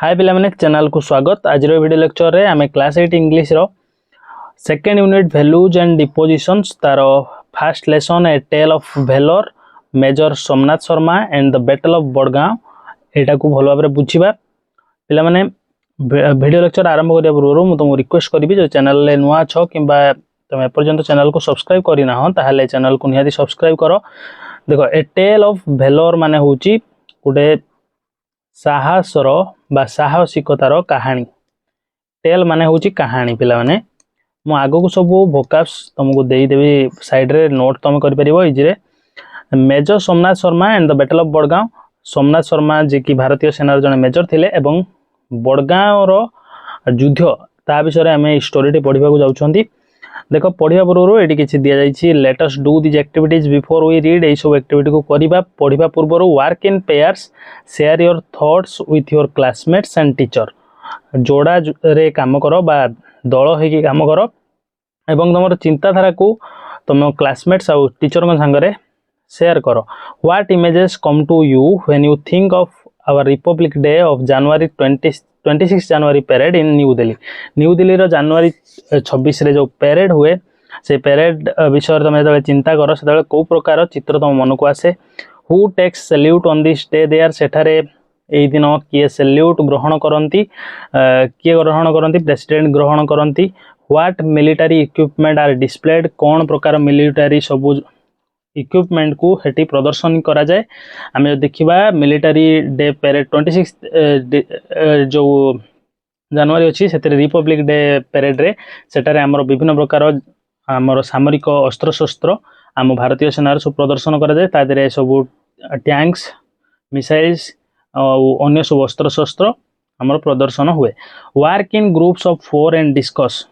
हाय पिला माने चैनल को स्वागत। आज वीडियो लेक्चर रे आमे क्लास 8 इंग्लिश रो second unit values and dispositions तार first lesson a tale of valour major Somnath Sharma and the battle of Badgam एटा को भलो भाबरे बुझिबा। पिला माने वीडियो लेक्चर आरंभ करिया पूर्व मु तुमको रिक्वेस्ट करबी जो चैनल ले नुआ छ किबा तुम एपर्यंत चैनल को सब्सक्राइब करिना हो ताहले चैनल को निहाती सब्सक्राइब करो। देखो ए टेल ऑफ वेलोर माने होची गुटे साहसर बा साहसिकतार कहानी। टेल माने होची कहानी। पिला माने मु आगो को सब भोकाब्स तुमको देई देबी साइड रे नोट तुम करि परिबो इजी रे। Major Somnath Sharma and the battle of Badgam. Somnath Sharma जे कि भारतीय सेनार जने मेजर थिले एवं बड़गांव रो युद्ध ता विषय रे हमें स्टोरी पढ़िबा को जाउछंती। देखो पढ़िया पूर्व ये किसी दि जाइए let us do these activities before we read यही सब एक्टिविटी को करवा। पढ़िया पूर्व work in pairs share your thoughts with your classmates and teacher. जोड़ा रे काम करो बा दल होगी काम करो एवं तुम चिंताधारा को तुम क्लासमेट्स और टीचर सांगे शेयर करो। What images come to you when you think of our republic day of January 26 January parade in New Delhi. New Delhi रो जनवरी 26 रे जो पेरेड हुए से पेरेड विषय तुम जो चिंता कर से कौ प्रकार चित्र तुम मन को आसे। Who takes salute on this day there सेठारे एई दिन किए सैल्यूट ग्रहण करती किए ग्रहण करती प्रेसिडेंट ग्रहण करती। What military equipment are displayed कौन प्रकार मिलिटारी सबू इक्विपमेंट को हेटी प्रदर्शन करा जाए। आम जो देखा मिलिटारी डे पेरेड 26 जो जनवरी अच्छी से रिपब्लिक डे पेरेड रे सेटारे आमर विभिन्न प्रकार आमर सामरिक अस्त्र शस्त्र आम भारतीय सेनार सब प्रदर्शन करा जाए। तादरे सब टैंक्स मिसाइल्स और अन्य सब अस्त्र शस्त्र आमर प्रदर्शन हुए। Work in groups of 4 and discuss.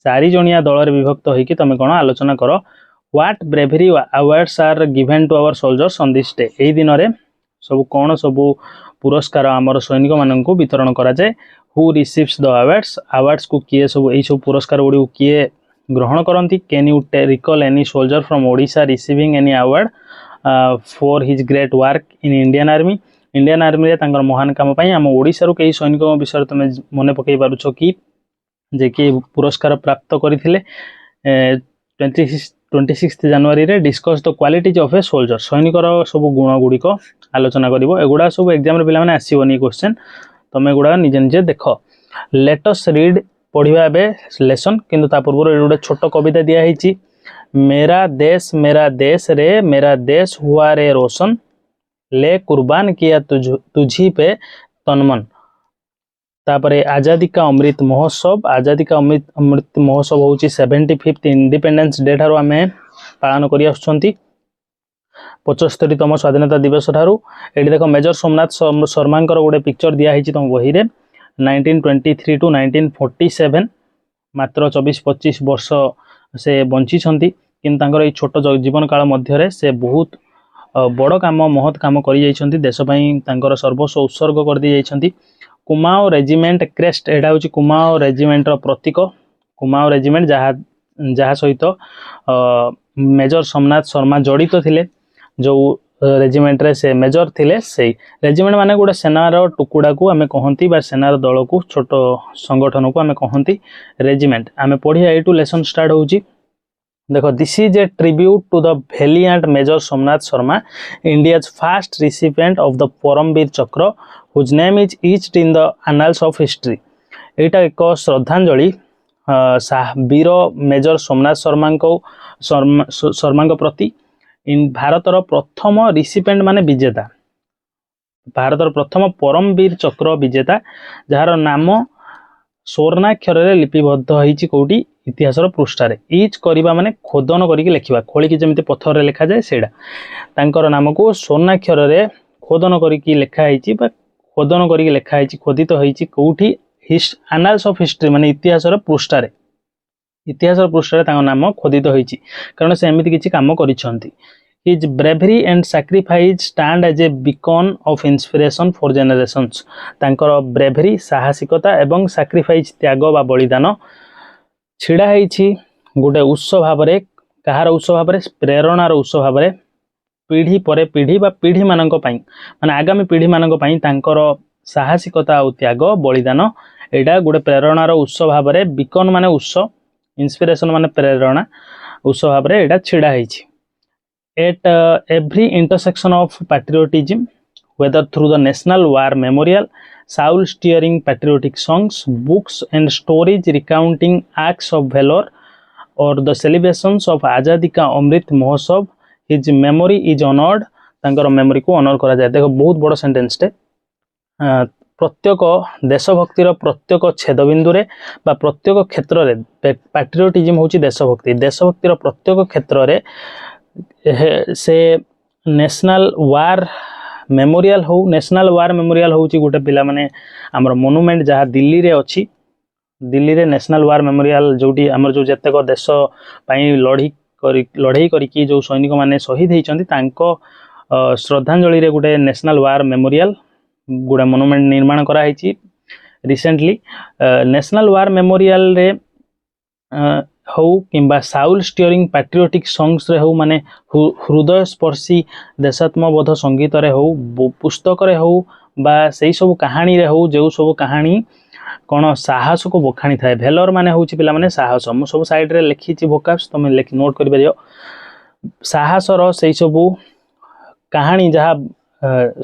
4 जणिया दल रे विभक्त होइकी तमे कोन आलोचना करो। What bravery awards are given to our soldiers on this day. एई दिन रे सब कोन सब पुरस्कार आमर सैनिक मानन को वितरण करा जाए। Who receives the awards. Awards को किए सब एई सब पुरस्कार गुडी किए ग्रहण करती। Can you recall any soldier from Odisha receiving any award for his great work in Indian army. Indian army रे तांकर महान काम पई आम ओडिशा रो कई सैनिक विषय तुम मने पकई पारुछ कि जे कि पुरस्कार प्राप्त करथिले। 26 जनवरी रे discuss the qualities of a soldier. सैनिकर सब गुण गुड़िक आलोचना करिवो। एगुडा सब एग्जाम रे पिला माने आसीबोनी क्वेश्चन तुम एगुडा निजे निजे देख। लेट अस रीड पढ़िबा बे लेसन किंतु ता पूर्व गोटे छोट कविता दिया हिची। मेरा देश रे मेरा देश हुआ रे रोशन ले कुर्बान किया तुझी पे तनमन। तापरे आजादी का अमृत महोत्सव। आजादी का अमृत महोत्सव होची 75th इंडिपेंडेंस डे ठारो आमे पालन करि आछंती 75तम स्वाधीनता दिवस ठारो। एडी देखो मेजर सोमनाथ शर्मा गोटे पिक्चर दिया हिची तुम बही रे 1923 टू 1947 मात्र 24-25 वर्ष से बंची छंती किंतु तांकर ए छोट जीवन काल मध्य रे से बहुत बड़ काम महत काम करि जाइछंती। देश पई तांकर सर्वस्व उत्सर्ग कर दी जाइछंती। कुमाओ रेजिमेंट क्रेस्ट एटा होची कुमाओ रेजिमेंट रो प्रतीक। कुमाओ रेजिमेंट जहा सहित मेजर सोमनाथ शर्मा जड़ित थिले जो रेजिमेंट रे से मेजर थिले से रेजिमेंट माने गोटे सेनार टुकुड़ा को आमे कहंती बा सेनार दल को छोट संगठन को आमे कहंती रेजिमेंट। आमे पढ़िया एटू लेसन स्टार्ट होची। देखो this is a tribute to the valiant major Somnath Sharma India's first recipient of the Param Vir Chakra whose name is etched in the annals of history। एटा एक श्रद्धांजलि वीर मेजर सोमनाथ शर्मा प्रति। इन भारतर प्रथम रिसिपेंट माने विजेता भारतर प्रथम परमवीर चक्र विजेता जार नाम स्वर्णाक्षर रे लिपिबद्ध होईची कोटी इतिहासर पृष्ठारे। इच करिबा माने खोदन करिके लेखिबा खोलिकी जेमिति पत्थर रे लेखा जाय सेडा तांकर नाम को स्वर्णाक्षर रे खोदन करिके लेखा आइची बा खोदन करिके लेखा आइची खोदित होईची कोठी एनाल्स ऑफ हिस्ट्री माने इतिहासर पृष्ठारे तांकर नाम खोदित होईची कारण से एमिति किछि काम करिसंती। His bravery and sacrifice stand as a beacon of inspiration for generations। तांकर ब्रेभरी साहसिकता एवं सैक्रिफाइस त्याग बा बलिदान छिड़ा होईची गोटे उत्स भाव रे कहार उत्स भाव रे प्रेरणार उत्स भाव रे पीढ़ी परे पीढ़ी बा पीढ़ी मानक पई माने आगामी पीढ़ी मानक पई तांकर साहसिकता और त्याग बलिदान एटा गोटे प्रेरणार उत्स भाव में बीकन माने उत्स इंस्पिरेशन माने प्रेरणा उत्स भाव में एटा छिड़ा होइछि at every intersection of patriotism whether through the National War Memorial, soul stirring patriotic songs, books and stories recounting acts of valor, or the celebrations of Azadi का Amrit Mahotsav, his memory is honored, तांकर memory को honour करा जाए। देखो बहुत बड़ sentence टे प्रत्येक देशभक्तिर प्रत्येक छेदबिंदु रे बा प्रत्येक क्षेत्र रे पैट्रियोटिज्म होची देशभक्ति देशभक्तिर प्रत्येक क्षेत्र रे से नेशनल वार मेमोरियल हो नेशनल वार मेमोरियल होची गोटे पिला माने हमर मोनुमेंट जहाँ दिल्ली रे अछि दिल्ली रे नेशनल वार मेमोरियल जोटी हमर जो जतेक देश पई लड़ाई करी जो सैनिक माने शहीद होइचंती तांको श्रद्धांजलि रे गोटे नेशनल वार मेमोरियल गोटे मोनुमेंट निर्माण करा हैची रिसेंटली नेशनल वार मेमोरियल रे हो किंबा साउल स्टीयरिंग पैट्रियोटिक सॉन्ग्स रे हो माने हृदय स्पर्शी देशात्मबोध संगीत रे हो पुस्तक रे हो बा सेई सब कहानी रे हो जो सब कहानी कोन साहस को बखाणी थाए भेलर माने होची पिला माने साहस मु सब साइड रे लिखी छि वोकाब्स तमे लिख नोट करि परियो साहस रो सेई सब कहानी जहा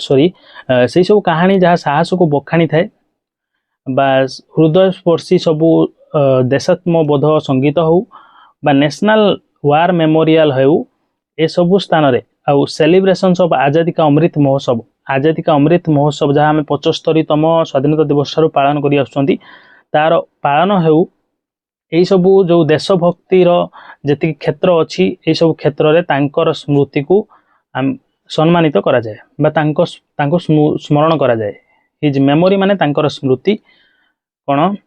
सॉरी सेई सब कहानी जहा साहस को बखाणी थाए बा हृदय स्पर्शी सब देशात्मबोध संगीत हो बा नेशनल वार मेमोरियल हो ए सब स्थान रे आउ सेलिब्रेशंस ऑफ आजादी का अमृत महोत्सव जहाँ आम 75तम स्वाधीनता दिवस पालन करी आसुचंती तार पालन हो यही सब जो देशभक्तिर जी क्षेत्र अच्छी यही सब क्षेत्र रे तांकर स्मृति को सम्मानित करा जाए बा तांको स्मरण करा जाए हिज मेमोरी माने तांकर स्मृति कौन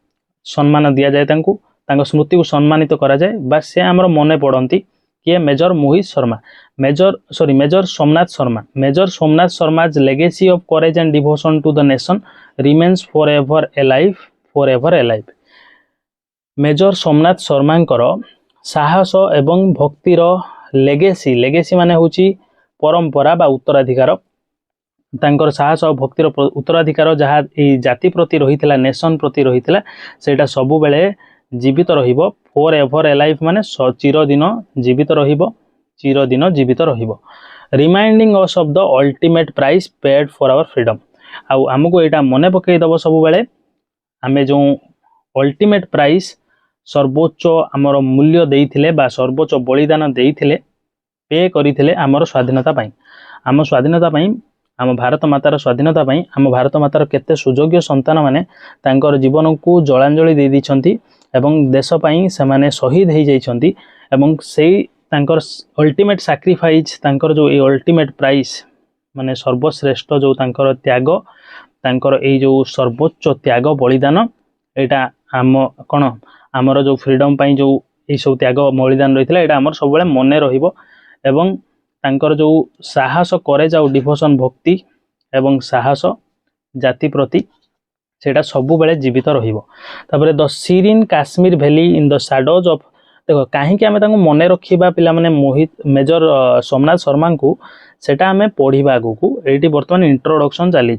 सम्मान दिया जाए तांको स्मृति को सम्मानित करा जाए बा से आमर मने पड़ती किए major Mohit Sharma major Somnath Sharma's legacy of courage and devotion to the nation remains forever alive major Somnath शर्मांकर साहस एवं भक्तिर लेगेसी माने होची परंपरा बा उत्तराधिकार तांकर साहस और भक्तिर उत्तराधिकार जहाँ जाति प्रति रही नेशन प्रति रही सेटा सबु बेले जीवित रहिबो फॉर एवर एलाइव माने चिरदिन जीवित रहिबो reminding us of the ultimate price paid for our freedom आउ हमको एटा मने पकई दबो सबु बेले आमे जो अल्टीमेट प्राइस सर्वोच्च आमर मूल्य देइथिले बा सर्वोच्च बलिदान देइथिले पे करिथिले आमर स्वाधीनता पई आम स्वाधीनता पई आम भारत मातार स्वाधीनता पई आम भारत मातार केते सुयोग्य संतान माने तांकर जीवन को जलांजलि दे दिछंती एवं देश पई से माने शहीद हो जाइछंती एवं सेई तांकर अल्टीमेट सैक्रिफाइस तांकर जो ए अल्टीमेट प्राइस माने सर्वश्रेष्ठ जो तांकर त्याग तांकर ए जो सर्वोच्च त्याग बलिदान एटा आम कोन आमर जो फ्रीडम पई जो ए सब त्याग बलिदान रहितला एटा आमर सब बेले मने रहिबो एवं तांकर जो साहस करेज आउ डिवोशन भक्ति एवं साहस जाति प्रति सेटा सबु बेले जीवित रहिबो तापरे the serene Kashmir valley in the shadows of देखो कहीं आमे तांको मने रखिबा पिला माने मोहित मेजर सोमनाथ शर्मा को सेटा आमे पढ़िबा आगु एटी वर्तमान इंट्रोडक्शन चली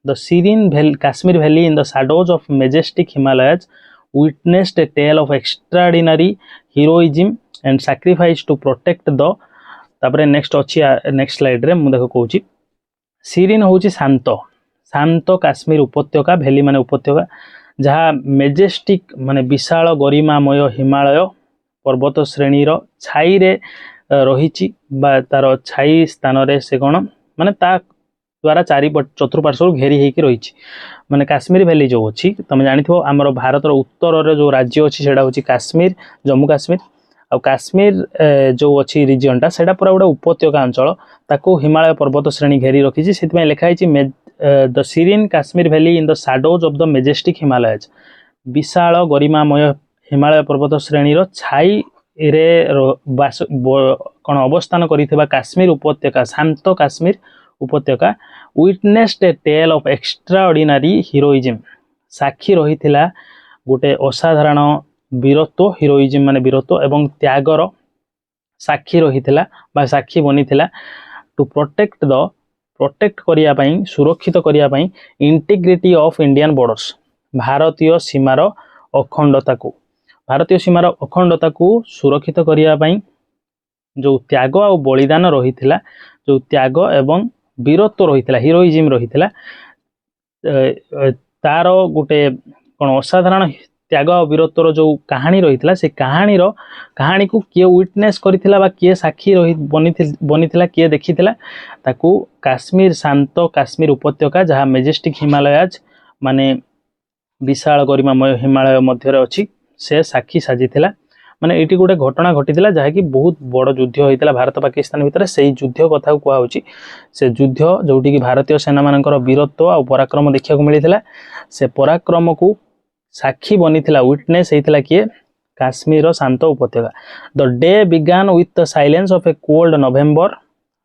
the serene Kashmir valley in the shadows of majestic Himalayas witnessed a tale of extraordinary heroism and sacrifice to protect the तापरे नेक्स्ट अच्छी नेक्स्ट स्लाइड रे मु देखो कहूची सीरीन होची शांत काश्मीर उपत्यका वैली माने उपत्यका जहाँ मेजेस्टिक माने विशाल गरिमामय हिमालय पर्वत श्रेणीर छाई रे रही तार छाई स्थान रे से कौन माने ता द्वारा चतुर्पार्श्व घेरी होकर रही माने काश्मीर वैली जो अच्छी तुम जानी आमर भारतर उत्तर जो राज्य अच्छी सेटा होची काश्मीर जम्मू काश्मीर आ काश्मीर जो अच्छी रिजन टा सेटा पूरा गोटे उपत्यका अंचल ताको हिमालय पर्वत श्रेणी घेरी रखी से लिखाई the serene Kashmir valley in the shadows of the majestic Himalayas विशाल गरिमामय हिमालय पर्वत श्रेणीर छाई रे कौन अवस्थान करिथिबा काश्मीर उपत्यका शांत काश्मीर उपत्यका witnessed a tale of extraordinary heroism साक्षी रहिथिला गोटे असाधारण वीरत्व हीरोइज्म माने वीरत्व एवं त्यागर साक्षी रहिथिला बा साक्षी बनिथिला टू प्रोटेक्ट द प्रोटेक्ट करिया पई सुरक्षित करिया पई इंटीग्रिटी ऑफ इंडियन बॉर्डर्स भारतीय सीमार अखंडता को सुरक्षित करिया पई जो त्याग आ बलिदान रही जो त्याग एवं वीरत्व रही हीरोइज्म रही तार गोटे कौन असाधारण त्याग और वीरत्वर जो कहानी रही से कहानी को किए विटनेस करथिला किए साक्षी रही बनी किए देखिथिला ताकू काश्मीर शांत काश्मीर उपत्यका जहाँ मेजेस्टिक हिमालयाज माने विशाल गरिमामय हिमालय मध्य अच्छी से साक्षी साजिथिला माने एटी गोटे घटना घटीथिला जहाँकि बहुत बड़ युद्ध होता भारत पाकिस्तान भितर से युद्ध कथा कहूँ से युद्ध जोटी कि भारतीय सेना मानकर वीरत्व और पराक्रम देखा मिलता से पराक्रम को साक्षी बनी विटनेस होता किए काश्मीर शांत उपत्यका the day began with the silence of a cold November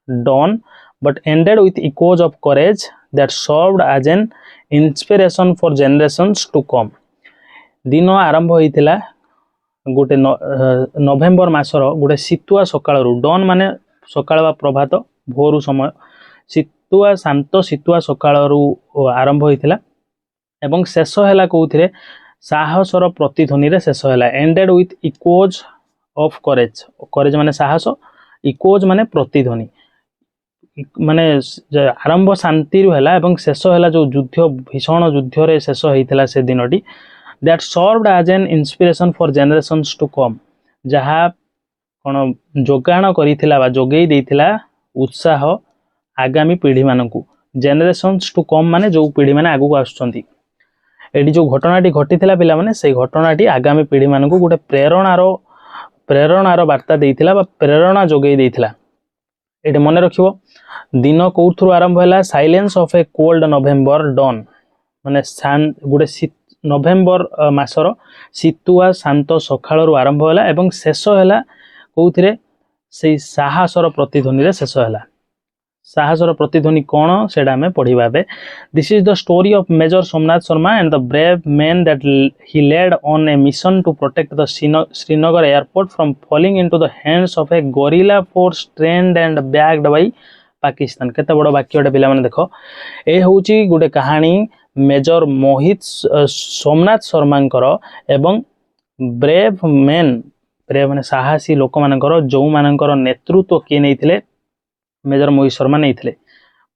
dawn but ended with echoes of courage that served as an inspiration for generations to come दिन आरंभ होता गोटे नवेम्बर मासर गोटे शीतुआ सकाळ डॉन माने सकाळ प्रभात भोरु समय शीतुआ शांत शीतुआ सकाळ आरंभ होता एवं शेष है कौन साहसर प्रतिध्वनि रे शेष है एंडेड विथ इकोज ऑफ करेज करेज माने साहस इकोज माने प्रतिध्वनि माने आरंभ शांति है एवं शेष है जो युद्ध भीषण युद्ध रे शेष होता से दिनटी that served as an inspiration for generations to come जहाँ कौन जोगाण करिथिला जोगई देथिला उत्साह आगामी पीढ़ी मानकू जनरेशंस टू कम माने जो पीढ़ी माने आगु आसुचंती एटी जो घटनाटी घटी पिला माने से घटनाटी आगामी पीढ़ी मानकू गोटे प्रेरणार वार्ता देइथिला प्रेरणा जोगई देइथिला एटी मन रखिबो दिन कौथुरु आरंभ हैला silence of a cold November dawn माने गोटे नवेम्बर मासर शीतुआ शांत सकाळरू आरंभ हैला एवं शेष हैला कौथिरे से साहसर प्रतिध्वनि रे शेष हैला साहसर प्रतिध्वनि कौन से पढ़ा this is the story of major Somnath Sharma and the brave man that he led on a mission to protect the Srinagar airport from falling into the hands of a guerrilla force trained and backed by Pakistan केते बड़ वाक्यटे पिला माने देखो ए होची गोटे कहानी major मोहित सोमनाथ शर्मांकर एवं brave man brave माने साहसी लोक मानकर जो मानकर नेतृत्व किए नहीं मेजर मोहित शर्मा नहीं थे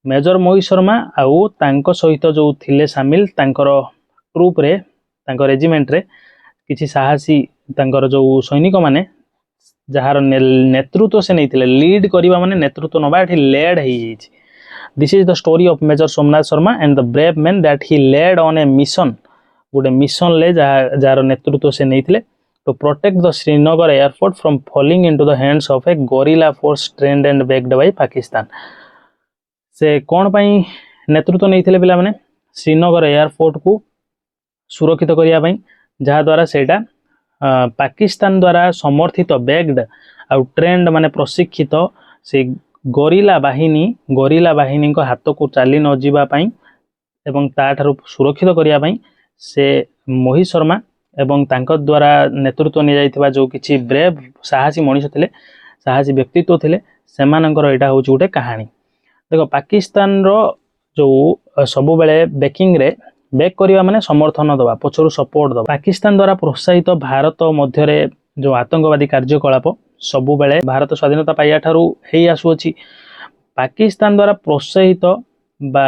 मेजर मोहित शर्मा आउ तांको सहित जो थिले सामिल तांकर ट्रूप रे तांको रेजिमेंट रे किसी साहसी तांकर जो सैनिक माने जार नेतृत्व से नहीं थे लीड करवा माने नेतृत्व नबा एठी लेड ही जाइछि this is the story of major Somnath Sharma and the brave man that he led on a mission गोटे मिशन ले जार नेतृत्व से नहीं थे to protect the Srinagar airport from falling into the hands of a guerrilla force trained and backed by Pakistan से कौन पाई नेतृत्व नहीं थे पिला माने श्रीनगर एयरपोर्ट को सुरक्षित करिया पई जहा द्वारा सेटा पाकिस्तान द्वारा समर्थित बैक्ड आउ ट्रेंड माने प्रशिक्षित से गोरिल्ला बाहिनी को हाथ को चली न जीवा पई एवं ताठारु सुरक्षित करिया पई से मोहित शर्मा एवं तांको द्वारा नेतृत्व नि जाइथिबा जो किछि ब्रेव साहसी मनीष थिले साहसी व्यक्तित्व थिले सेमानंकर एटा होछि गोटे कहानी देखो पाकिस्तान रो जो सब बेले बैकिंग रे बैक करवा माने समर्थन दवा पछरु सपोर्ट दवा पाकिस्तान द्वारा प्रोत्साहित भारत मध्य रे जो आतंकवादी कार्यकलाप सब बेले भारत स्वाधीनता पाइया ठारू हेई आसुछि पाकिस्तान द्वारा प्रोत्साहित बा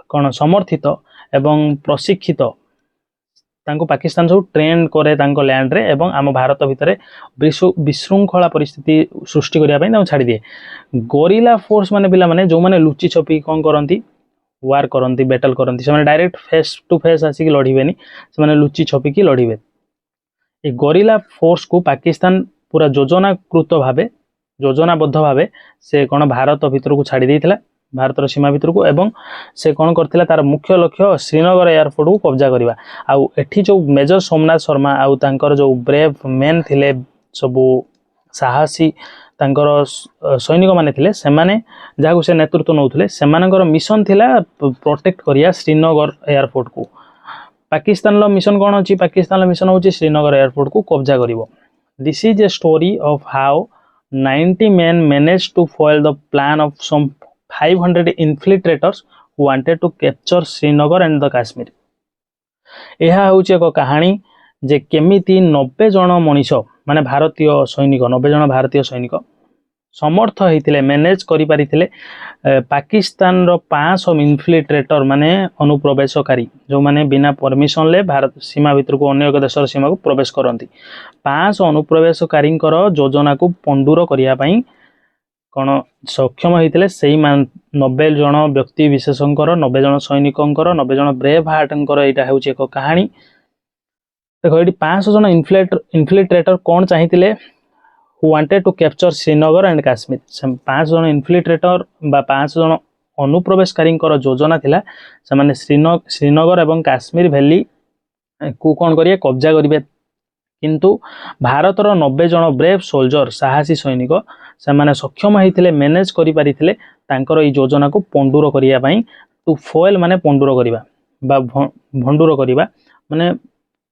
कोन समर्थित एवं प्रशिक्षित तांको पाकिस्तान सब ट्रेन करे तांको लैंड रे एवं आम भारत भितर विशृंखला परिस्थिति सृष्टि करिया पई तांको छाड़ी दिए गोरिल्ला फोर्स माने पिला माने जो माने लुचि छपी कोन करंती वार करंती बैटल करंती से माने डायरेक्ट फेस टू फेस आसी कि लढिबेनी से माने लुचि छपी कि लढिबे ए गोरिल्ला फोर्स को पाकिस्तान पूरा योजनाबद्ध भावे से कोन भारत भितर को छाड़ी देइथिला भारत सीमा भितर को एवं से कौन करथिला तार मुख्य लक्ष्य श्रीनगर एयरपोर्ट को कब्जा करवा आउ एठी जो मेजर सोमनाथ शर्मा आउ तांकर जो ब्रेव मैन थिले सबु साहसी तांकर सैनिक माने थिले सेमाने जाको से नेतृत्व नउथिले सेमानकर मिशन थिला प्रोटेक्ट करिया श्रीनगर एयरपोर्ट को पाकिस्तान लो मिशन कोन अछि पाकिस्तान लो मिशन होछि श्रीनगर एयरपोर्ट को कब्जा करिवो this is a story of how 90 men managed to foil the plan of some 500 infiltrators who wanted to capture Srinagar and the Kashmir. ଏହା ହେଉଛି ଏକ କାହାଣୀ ଯେ କେମିତି 90 ଜଣ ମଣିଷ ମାନେ ଭାରତୀୟ ସୈନିକ 90 ଜଣ ଭାରତୀୟ ସୈନିକ ସମର୍ଥ ହେଇଥିଲେ ମ୍ୟାନେଜ କରିପାରିଥିଲେ ପାକିସ୍ତାନର 500 ଇନଫିଲ୍ଟ୍ରେଟର ମାନେ ଅନୁପ୍ରବେଶକାରୀ ଯେଉଁମାନେ ବିନା ପରମିଶନରେ ଭାରତ ସୀମା ଭିତରକୁ ଅନ୍ୟ ଏକ ଦେଶର ସୀମାକୁ ପ୍ରବେଶ କରନ୍ତି 500 ଅନୁପ୍ରବେଶକାରୀଙ୍କର ଯୋଜନାକୁ ପଣ୍ଡୁର କରିବା ପାଇଁ କ'ଣ ସକ୍ଷମ ହେଇଥିଲେ ସେଇ 90 ଜଣ ବ୍ୟକ୍ତି ବିଶେଷଙ୍କର 90 ଜଣ ସୈନିକଙ୍କର 90 ଜଣ ବ୍ରେଭ୍ ହାର୍ଟଙ୍କର ଏଇଟା ହେଉଛି ଏକ କାହାଣୀ ଦେଖ ଏଠି 500 ଜଣ ଇନଫିଲ୍ଟ୍ରେଟର କ'ଣ ଚାହିଁଥିଲେ who wanted to capture Srinagar and Kashmir 500 ଜଣ ଇନଫିଲ୍ଟ୍ରେଟର ବା 500 ଜଣ ଅନୁପ୍ରବେଶକାରୀଙ୍କର ଯୋଜନା ଥିଲା ସେମାନେ ଶ୍ରୀନଗର ଏବଂ କାଶ୍ମୀର ଭ୍ୟାଲି କୁ କ'ଣ କରିବେ କବ୍ଜା କରିବେ କିନ୍ତୁ ଭାରତର 90 ଜଣ ବ୍ରେଭ୍ ସୋଲଜର ସାହସୀ ସୈନିକ ସେମାନେ ସକ୍ଷମ ହେଇଥିଲେ ମ୍ୟାନେଜ କରିପାରିଥିଲେ ତାଙ୍କର ଏଇ ଯୋଜନାକୁ ପଣ୍ଡୁର କରିବା ପାଇଁ ଟୁ ଫଏଲ୍ ମାନେ ପଣ୍ଡୁର କରିବା ବା ଭଣ୍ଡୁର କରିବା ମାନେ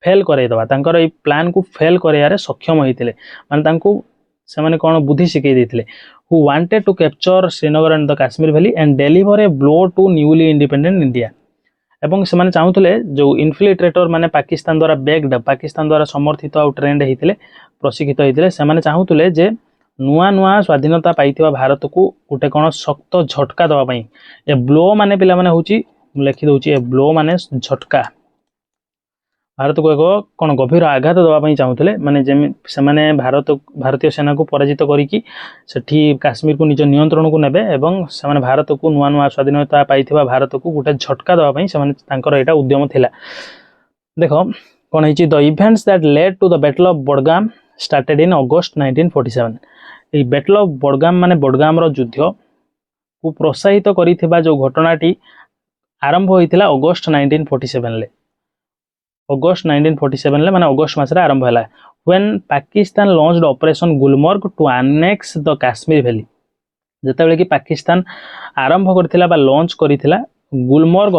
ଫେଲ୍ କରାଇଦେବା ତାଙ୍କର ଏଇ ପ୍ଲାନ୍କୁ ଫେଲ୍ କରାଇବାରେ ସକ୍ଷମ ହେଇଥିଲେ ମାନେ ତାଙ୍କୁ ସେମାନେ କ'ଣ ବୁଦ୍ଧି ଶିଖେଇ ଦେଇଥିଲେ who wanted to capture Srinagar and the Kashmir Valley and deliver a blow to newly independent India ଏବଂ ସେମାନେ ଚାହୁଁଥିଲେ ଯେଉଁ ଇନଫିଲ୍ଟ୍ରେଟର ମାନେ ପାକିସ୍ତାନ ଦ୍ୱାରା ବେଗ୍ଡ ପାକିସ୍ତାନ ଦ୍ୱାରା ସମର୍ଥିତ ଆଉ ଟ୍ରେଣ୍ଡ ହେଇଥିଲେ ପ୍ରଶିକ୍ଷିତ ହେଇଥିଲେ ସେମାନେ ଚାହୁଁଥିଲେ ଯେ ନୂଆ ନୂଆ ସ୍ୱାଧୀନତା ପାଇଥିବା ଭାରତକୁ ଗୋଟେ କ'ଣ ଶକ୍ତ ଝଟକା ଦେବା ପାଇଁ ଏ ବ୍ଲୋ ମାନେ ପିଲାମାନେ ହେଉଛି ଲେଖିଦେଉଛି ଏ ବ୍ଲୋ ମାନେ ଝଟକା ଭାରତକୁ ଏକ କ'ଣ ଗଭୀର ଆଘାତ ଦେବା ପାଇଁ ଚାହୁଁଥିଲେ ମାନେ ସେମାନେ ଭାରତୀୟ ସେନାକୁ ପରାଜିତ କରିକି ସେଠି କାଶ୍ମୀରକୁ ନିଜ ନିୟନ୍ତ୍ରଣକୁ ନେବେ ଏବଂ ସେମାନେ ଭାରତକୁ ନୂଆ ନୂଆ ସ୍ୱାଧୀନତା ପାଇଥିବା ଭାରତକୁ ଗୋଟେ ଝଟକା ଦେବା ପାଇଁ ସେମାନେ ତାଙ୍କର ଏଇଟା ଉଦ୍ୟମ ଥିଲା ଦେଖ କ'ଣ ହେଇଛି the events that led to the battle of Badgam started in August 1947 এই ବ୍ୟାଟଲ୍ ଅଫ୍ ବଡ଼ଗାମ ମାନେ ବଡ଼ଗାମର ଯୁଦ୍ଧକୁ ପ୍ରୋତ୍ସାହିତ କରିଥିବା ଯେଉଁ ଘଟଣାଟି ଆରମ୍ଭ ହୋଇଥିଲା ଅଗଷ୍ଟ 1947ରେ ଅଗଷ୍ଟ 1947 ମାନେ ଅଗଷ୍ଟ ମାସରେ ଆରମ୍ଭ ହେଲା when Pakistan launched operation Gulmarg to annex the Kashmir valley ଯେତେବେଳେ କି ପାକିସ୍ତାନ ଆରମ୍ଭ କରିଥିଲା ବା ଲଞ୍ଚ କରିଥିଲା ଗୁଲମର୍ଗ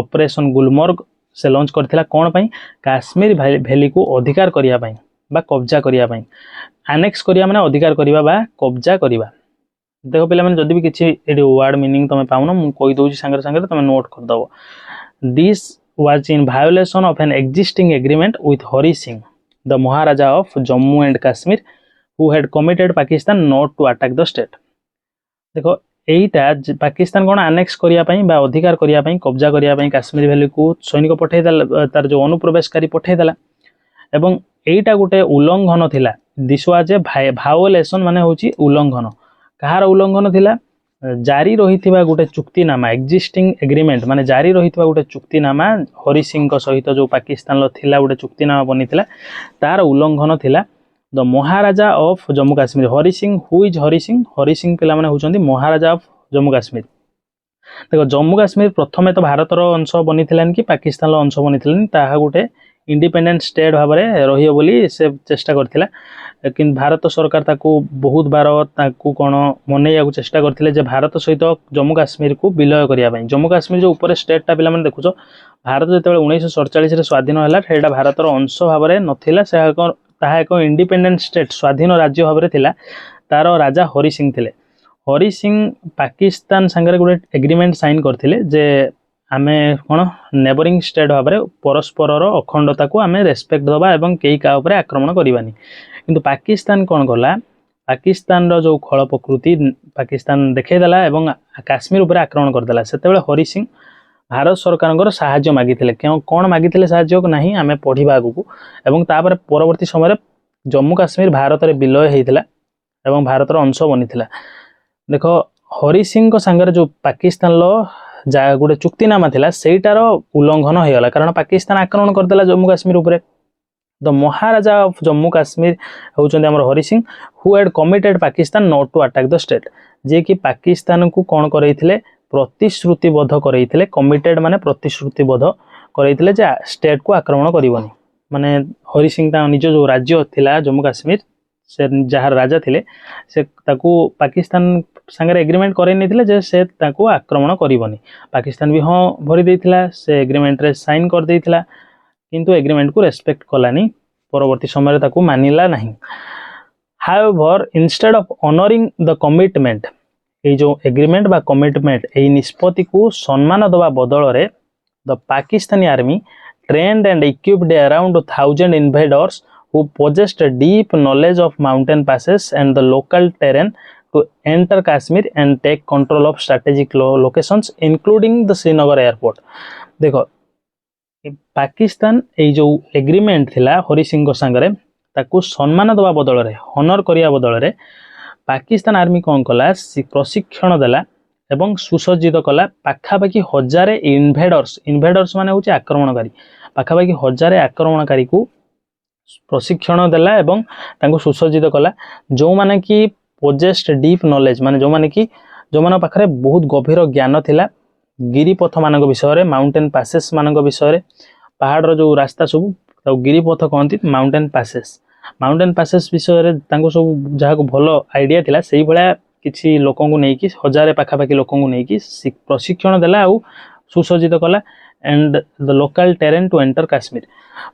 ଅପରେସନ୍ ଗୁଲମର୍ଗ ସେ ଲଞ୍ଚ କରିଥିଲା କ'ଣ ପାଇଁ କାଶ୍ମୀର ଭ୍ୟାଲିକୁ ଅଧିକାର କରିବା ପାଇଁ ବା କବ୍ଜା କରିବା ପାଇଁ ଆନେକ୍ସ କରିବା ମାନେ ଅଧିକାର କରିବା ବା କବ୍ଜା କରିବା ଦେଖ ପିଲାମାନେ ଯଦି ବି କିଛି ଏଠି ୱାର୍ଡ ମିନିଂ ତମେ ପାଉନ ମୁଁ କହିଦେଉଛି ସାଙ୍ଗରେ ସାଙ୍ଗରେ ତମେ ନୋଟ୍ କରିଦେବ this was in violation of an existing agreement with Hari Singh, the Maharaja of Jammu and Kashmir, who had committed Pakistan not to attack the state. देखो एटा पाकिस्तान कोन अनेक्स करिया पई बा अधिकार करिया पई कब्जा करिया पई काश्मीर वैली को सैनिक पठै दला तार जो अनुप्रवेशकारी पठै दला एवं एटा गुटे उल्लंघन थिला दिस वाज ए भायोलेशन माने होची उल्लंघन कहार उल्लंघन थिला जारी रही गोटे चुक्तिनामा एक्जिस्टिंग एग्रीमेंट माने जारी रही गोटे चुक्तिनामा हरि सिंह सहित जो पाकिस्तान थिला गोटे चुक्तिनामा बनी तार उल्लंघन थिला the maharaja of Jammu Kashmir Hari Singh who is Hari Singh पिला माने होचंदी महाराजा ऑफ जम्मू काश्मीर देखो जम्मू काश्मीर प्रथमे तो भारतर अंश बनी कि पाकिस्तान अंश बनी ताहा गोटे इंडिपेंडेंट स्टेट भाव में रही बोली से चेष्टा करथिला लेकिन भारत सरकार ताकू बहुत बार ताकू कौन मनैया चेष्टा करथिले जे भारत सहित जम्मू काश्मीर को विलय करिया पई जम्मू काश्मीर जो ऊपर स्टेटा पिला माने देखुछो भारत जेतेबेले 1947 रे स्वाधीन होला सेटा भारतर अंश भाव में नथिला ताहा एक इंडिपेंडेंट स्टेट स्वाधीन राज्य भाव में थिला तार राजा हरि सिंह थिले हरि सिंह पाकिस्तान संगे गोटे एग्रीमेंट साइन करथिले जे आमे कौन नेबरिंग स्टेट भाव में परस्पर अखंडता को आमे रेस्पेक्ट दबा एवं कई का ऊपर आक्रमण करवानी किंतु पाकिस्तान कौन कला पाकिस्तान जो खल प्रकृति पाकिस्तान देखईदेला एवं काश्मीर उपर आक्रमण करदेला सेतेबेले हरि सिंह भारत सरकार साहाय्य मागिथिले कौन मागिथिले साहाय्य नहीं आमे पढ़िबा आगु एवं तापर परवर्ती समय जम्मू काश्मीर भारत में विलय होइथिला एवं भारतर अंश बनीथिला देखो हरि सिंह संगे जो पाकिस्तान गोटे चुक्तिनामा थिला सेटार उल्लंघन होइगला कारण पाकिस्तान आक्रमण करदेला जम्मू काश्मीर उपरे द महाराजा ऑफ जम्मू काश्मीर होउचंदी हमर Hari Singh who had committed Pakistan not to attack the state जे कि पाकिस्तान को कौन करैथिले प्रतिश्रुतिबद्ध करैथिले कमिटेड माने प्रतिश्रुतिबद्ध करैथिले जे स्टेट को आक्रमण करिवनी माने हरि सिंह ता निज जो राज्य थिला जम्मू काश्मीर से जहाँ राजा थिले से ताकू पाकिस्तान संगे एग्रीमेंट करे नहीं जे से ताकू आक्रमण करिवनी पाकिस्तान भी हाँ भरी देथिला से एग्रीमेंट रे साइन कर देथिला किंतु एग्रीमेंट को रेस्पेक्ट कलानी परवर्ती समय ताकू मानिला नहीं however instead of honouring the commitment ये जो एग्रीमेंट बा कमिटमेंट यही निष्पत्ति को सम्मान दवा बदल रे the Pakistani army trained and equipped around 1,000 invaders who possessed a deep knowledge of mountain passes and the local terrain to enter Kashmir and take control of strategic locations including the Srinagar airport. देखो पाकिस्तान ये जो agreement थिला हरि सिंह सांगरे ताकू सम्मान दवा बदल रे हनर करिया बदल रे पाकिस्तान आर्मी कौन कला प्रशिक्षण देला एवं सुसज्जित कला पाखापाखि 1000 इन्भेडर्स माने होची आक्रमणकारी पाखापाखि 1000 आक्रमणकारी को प्रशिक्षण देला एवं तांको सुसज्जित कला जो माने कि पोजेस्ट डीप नॉलेज माने जो माने पाखरे बहुत गभीर ज्ञान थिला गिरिपथ मानक विषय रे माउंटेन पासेस मानक विषय रे पहाड़ जो रास्ता सब तो गिरिपथ कहती माउंटेन पासेस विषय रे तांको सब जहा को भलो आइडिया थिला सेही भला किसी लोकों को नहीं कि 1000 पाखापाखि लोकों को नहीं कि प्रशिक्षण देला आउ सुसज्जित कला and the local terrain to enter Kashmir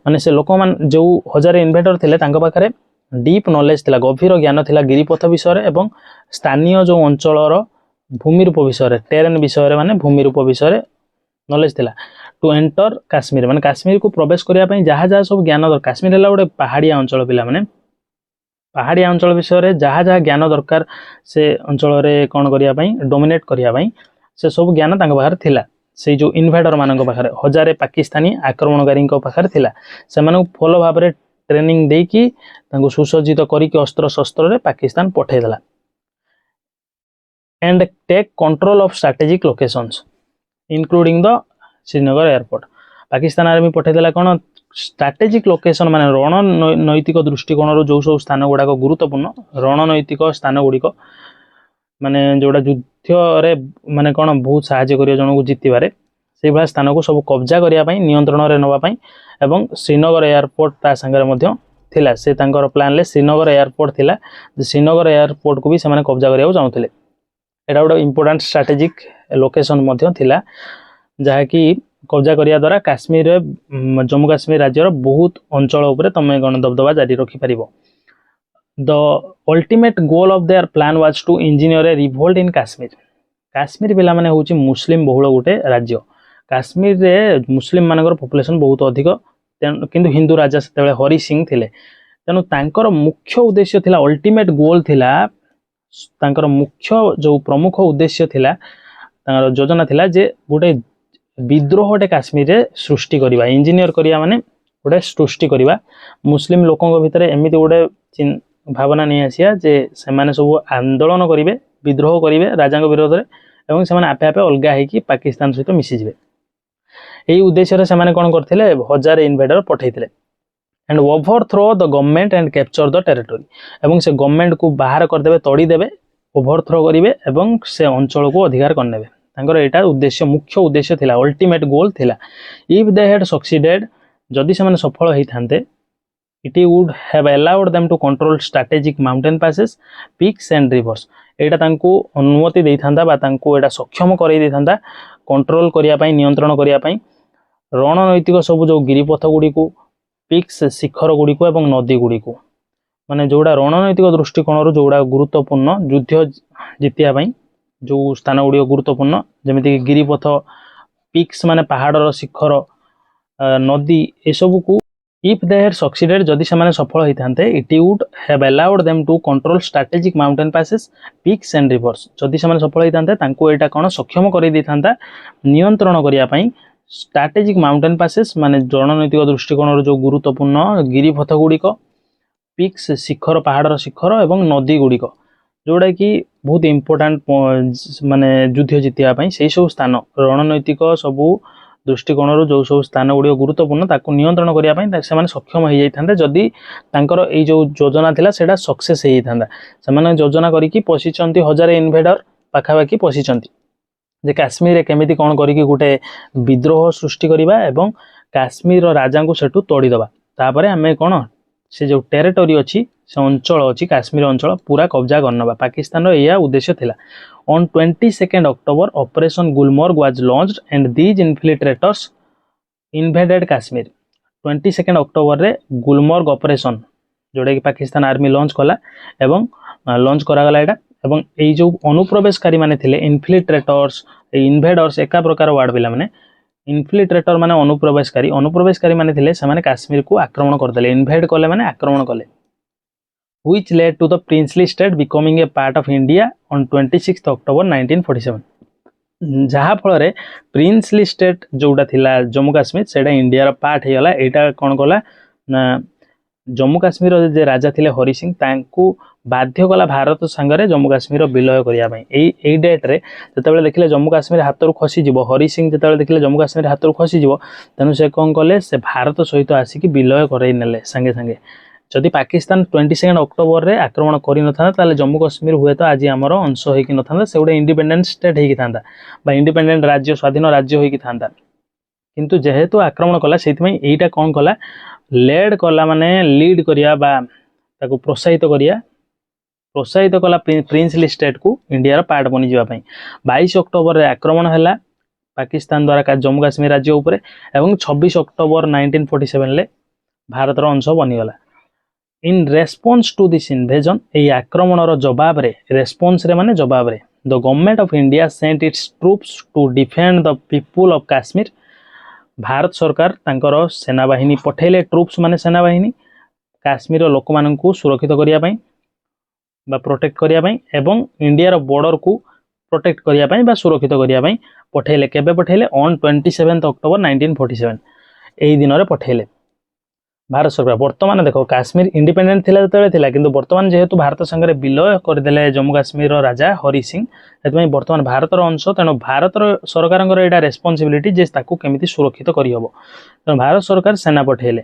माने से लोक मान जो 1000 इन्वेडर थिले तांको पाखरे डीप नॉलेज थिला गभीर ज्ञान थिला गिरिपथ विषय रे एवं स्थानीय जो अंचलर भूमिरूप विषय रे टेरेन विषय रे माने भूमिरूप विषय रे नॉलेज थिला टू एंटर काश्मीर माने काश्मीर को प्रवेश करिया पई जहा सब ज्ञान दर काश्मीर हला गोटे पहाड़िया अंचल पिला माने पहाड़िया अंचल विषय रे जहा ज्ञान दरकार से अंचल रे कौन करिया पई डोमिनेट करिया पई से सब ज्ञान तांको बाहर थिला से जो इन्वेडर मानक पाखरे 1000 पाकिस्तानी आक्रमणकारी पाखरे थिला से मानक फॉलो भाव रे ट्रेनिंग दे कि तांको सुसज्जित करी कि अस्त्र शस्त्र रे पाकिस्तान पठै देला and take control of strategic locations including the Srinagar airport Pakistan army पठै देला कोन स्ट्रेटेजिक लोकेशन माने रणनैतिक दृष्टिकोण जो सब स्थान गुड़ाक गुरुत्वपूर्ण रणनैतिक स्थान गुड़िक माने जोड़ा युद्ध रे माने कौन बहुत साहाय्य करियो जन को जितिबारे से भाया स्थान को सब कब्जा करिया पई नियंत्रण रे नवा पई एवं श्रीनगर एयरपोर्ट ता संगे मध्य थिला से तांकर प्लान ले श्रीनगर एयरपोर्ट थिला श्रीनगर एयरपोर्ट को भी से माने कब्जा करिया चाहूथिले एटा गोटे इंपोर्टेंट स्ट्रेटेजिक लोकेशन मध्य थिला जहा कि कब्जा करिया द्वारा काश्मीर जम्मू काश्मीर राज्यर बहुत अंचल उपरे तमे गण दबदबा जारी रखि परिबो the ultimate goal of their plan was to engineer a revolt in Kashmir पिला माने होची मुस्लिम बहुल गोटे राज्य काश्मीर रे मुस्लिम मानकर पॉपुलेशन बहुत अधिक किंतु हिंदू राजा सेते हरि सिंह थिले तेनु तांकर मुख्य उद्देश्य थिला अल्टीमेट गोल थिला तांकर मुख्य जो प्रमुख उद्देश्य थिला तांकर योजना थिला जे गोटे विद्रोहटे काश्मीर रे सृष्टि करिबा इंजीनियर करिया माने गोटे सृष्टि करिबा मुस्लिम लोकों भितर एमिति गोटे भावना नहीं आसिया जे से माने सब आंदोलन करिवे विद्रोह करिवे राजा विरोध रे एवं से माने आपे आपे अलगा है कि पाकिस्तान सहित मिसी जिवे एही उद्देश्य रे से माने कोन करथिले 1000 इन्वेडर पठैथिले and overthrow the government and capture the territory एवं से गवर्नमेंट को बाहर कर देबे तोड़ी देबे ओवरथ्रो करिवे एवं से अंचल को अधिकार करनेबे तांकर एटा उद्देश्य मुख्य उद्देश्य थिला अल्टीमेट गोल थिला इफ दे हैड सक्सीडेड जदि से माने सफल हेई थांते it would have allowed them to control strategic mountain passes peaks and rivers एटा तांको अनुमति देई थांदा बा तांको एटा सक्षम करै देई थांदा कंट्रोल करिया पई नियंत्रण करिया पई रणनैतिक सब जो गिरिपथ गुडी को पिक्स शिखर गुडी को एवं नदी गुडी को माने जोड़ा रणनैतिक दृष्टिकोण रो जोड़ा गुरुत्वपूर्ण युद्ध जितिया पई जो स्थान गुडी गुरुत्वपूर्ण जेमिति गिरिपथ पिक्स माने पहाड़ रो शिखर नदी ए सब को if they had succeeded जदि से माने सफल होई थांते it would have allowed them to control strategic mountain passes peaks and rivers जदि से माने सफल होई थांते तांको एटा कोन सक्षम करै दै थांता नियंत्रण करिया पई strategic mountain passes माने रणनैतिक दृष्टिकोण रो जो गुरुत्वपूर्ण गिरिपथ गुडिक पिक्स शिखर पहाड़ शिखर एवं नदी गुडिक जोड़ा कि बहुत इंपोर्टेंट माने युद्ध जितिया पई सेही सब स्थान रणनैतिक सबु दृष्टिकोण जो सब स्थान गुड़ी गुरुत्वपूर्ण ताकू नियंत्रण करिया पई से माने सक्षम हो जाइथांते जदि तांकर ए जो योजना थिला सेटा सक्सेस हो जाइथांदा से माने योजना करी कि पसिचंती 1000 इन्वेडर पाखापाखि पसिचंती जे काश्मीर रे केमिति कोन करी कि गुटे विद्रोह सृष्टि करिबा एवं काश्मीर राजा को सेठू तोड़ी दबा तापरे हमें कोन से जो टेरिटरी अछि से अंचल अछि काश्मीर अंचल पूरा कब्जा करनबा पाकिस्तान रो एया उद्देश्य थिला On 22nd October, Operation Gulmarg was launched and these infiltrators invaded Kashmir. 22nd October रे गुलमर्ग ऑपरेशन जोड़ा कि पाकिस्तान आर्मी लॉन्च कला एवं लॉन्च करा गला एटा ଏବଂ ଏଇ जो अनुप्रवेशकारी माने थिले इनफिल्ट्रेटर्स इनभेडर्स एका प्रकार वार्ड पिला माने इनफिल्ट्रेटर माने अनुप्रवेशकारी माने थिले से माने काश्मीर को आक्रमण करदेले इनभेड कले माने आक्रमण कले which led to the princely state becoming a part of India on 26th October 1947 जहा फल प्रिंसली स्टेट जोटा थिला जम्मू काश्मीर सेटा इंडिया रो पार्ट हे गला एटा कोन कला ना जम्मू काश्मीर जे राजा थिले हरि सिंह तांकू बाध्य कला भारत संगरे जम्मू काश्मीर विलय करिया पई एई डेट रे जतबेले देखिले जम्मू काश्मीर हातरु खसी जिवो हरि सिंह जतबेले देखिले जम्मू काश्मीर हातरु खसी जिवो तनु से कोन कले से भारत सहित आसी कि विलय करई नेले संगे संगे जदि पाकिस्तान 22 अक्टोबर रे आक्रमण करि नथांदा ताले जम्मू काश्मीर हुए तो आज आमर अंश होई कि नथांदा से गोटे इंडिपेंडेंट स्टेट होई कि थांदा बा इंडिपेंडेंट राज्य स्वाधीन राज्य होई कि थांदा किंतु जेहेतु आक्रमण कला सेति में एटा कोन कला लेड कला माने लीड करिया बा ताको प्रोत्साहित कला प्रिंसली स्टेट को इंडिया रो पार्ट बनि जिवा पई 22 अक्टोबर रे आक्रमण हैला पाकिस्तान द्वारा जम्मू काश्मीर राज्य ऊपर एवं 26 अक्टोबर 1947 ले भारत रो अंश बनि गला in response to this invasion ए आक्रमण रो जवाब रे रेस्पॉन्स रे माने जवाब रे the government of India sent its troops to defend the people of Kashmir Bharat सरकार तांकर सेना बाहिनी पठेले ट्रूप्स माने सेना बाहिनी काश्मीर लोक माननकू सुरक्षित करिया पई बा प्रोटेक्ट करिया पई एवं इंडिया रो बॉर्डर को प्रोटेक्ट करिया पई बा सुरक्षित करिया पई पठेले केबे पठेले ऑन 27 अक्टोबर 1947 एई दिन रे पठेले भारत सरकार वर्तमान देखो काश्मीर इंडिपेंडेंट थिला जतले थिला किंतु वर्तमान जेहेतु भारत संगे विलय करदेले जम्मू काश्मीर राजा हरि सिंह सेतमै वर्तमान भारत रो अंश तेणु भारत सरकार एटा रेस्पॉन्सिबिलिटी जे ताकू केमिति सुरक्षित करि हबो तेणु भारत सरकार सेना पठेले